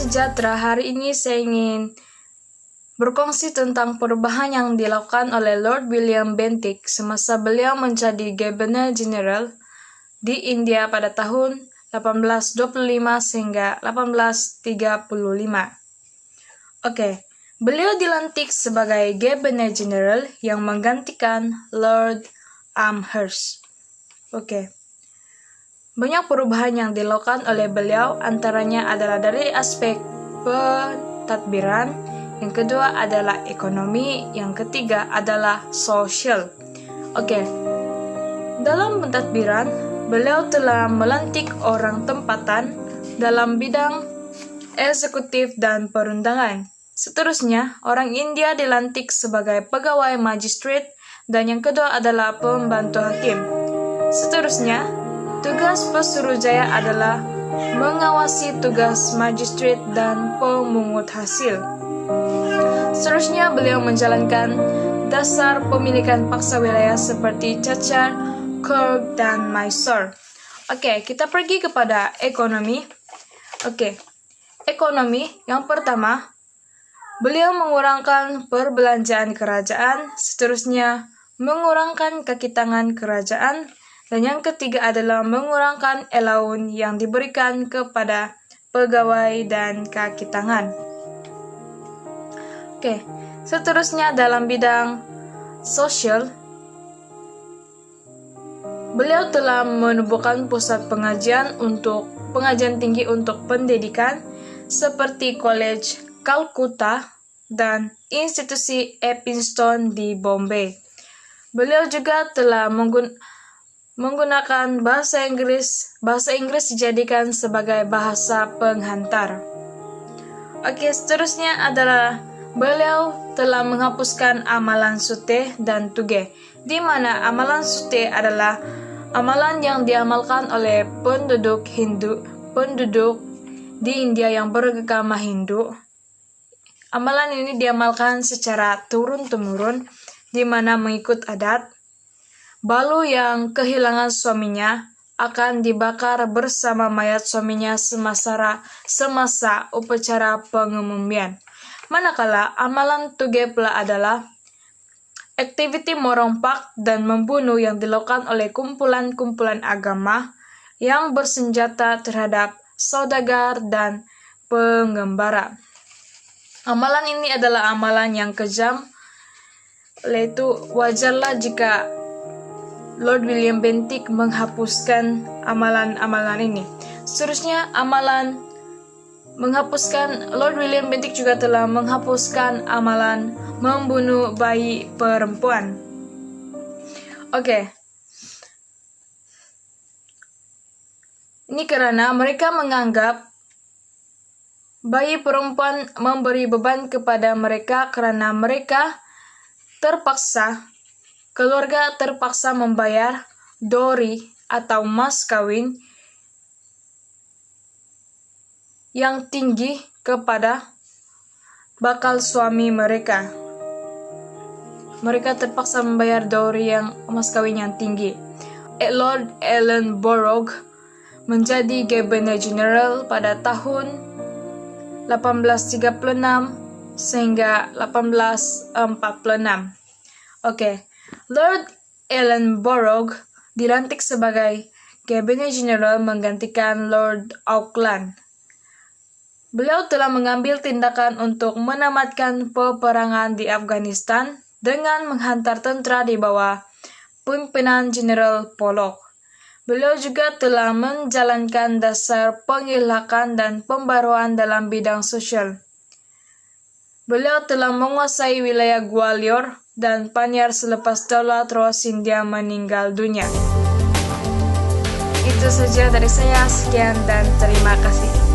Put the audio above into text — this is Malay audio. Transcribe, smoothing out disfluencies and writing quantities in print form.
sejahtera, hari ini saya ingin berkongsi tentang perubahan yang dilakukan oleh Lord William Bentinck semasa beliau menjadi Governor General di India pada tahun 1825 sehingga 1835. Oke, beliau dilantik sebagai Governor General yang menggantikan Lord Amherst. Oke. Banyak perubahan yang dilakukan oleh beliau, antaranya adalah dari aspek pentadbiran, yang kedua adalah ekonomi, yang ketiga adalah sosial. Oke. Dalam pentadbiran, beliau telah melantik orang tempatan dalam bidang eksekutif dan perundangan. Seterusnya, orang India dilantik sebagai pegawai magistrate, dan yang kedua adalah pembantu hakim. Seterusnya, tugas Pesuruhjaya adalah mengawasi tugas magistrate dan pemungut hasil. Seterusnya, beliau menjalankan dasar pemilikan paksa wilayah seperti Cachar, Coorg, dan Mysore. Oke, kita pergi kepada ekonomi. Oke, ekonomi yang pertama, beliau mengurangkan perbelanjaan kerajaan, seterusnya mengurangkan kaki tangan kerajaan, dan yang ketiga adalah mengurangkan allowance yang diberikan kepada pegawai dan kaki tangan. Oke, seterusnya dalam bidang sosial, beliau telah menubuhkan pusat pengajian tinggi untuk pendidikan seperti College Calcutta dan institusi Eppington di Bombay. Beliau juga telah menggunakan bahasa Inggris dijadikan sebagai bahasa penghantar. Oke, seterusnya adalah beliau telah menghapuskan amalan sute dan tuge, di mana amalan sute adalah amalan yang diamalkan oleh penduduk di India yang beragama Hindu. Amalan ini diamalkan secara turun-temurun, di mana mengikut adat, balu yang kehilangan suaminya akan dibakar bersama mayat suaminya semasa upacara pengemumian. Manakala amalan tugepla adalah aktiviti merompak dan membunuh yang dilakukan oleh kumpulan-kumpulan agama yang bersenjata terhadap saudagar dan pengembara. Amalan ini adalah amalan yang kejam, yaitu wajarlah jika Lord William Bentinck menghapuskan amalan-amalan ini. Seterusnya, Lord William Bentinck juga telah menghapuskan amalan membunuh bayi perempuan. Oke. Ini karena mereka menganggap bayi perempuan memberi beban kepada mereka karena keluarga terpaksa membayar dowry atau mas kawin yang tinggi kepada bakal suami mereka. Mereka terpaksa membayar dowry mas kawin yang tinggi. Lord Ellenborough menjadi Governor General pada tahun 1836 sehingga 1846. Oke. Lord Ellenborough dilantik sebagai Governor General menggantikan Lord Auckland. Beliau telah mengambil tindakan untuk menamatkan peperangan di Afghanistan dengan menghantar tentara di bawah pimpinan Jenderal Pollock. Beliau juga telah menjalankan dasar pengilakan dan pembaruan dalam bidang sosial. Beliau telah menguasai wilayah Gwalior dan Paniar selepas Daulat Rawalpindi meninggal dunia. Itu saja dari saya, sekian dan terima kasih.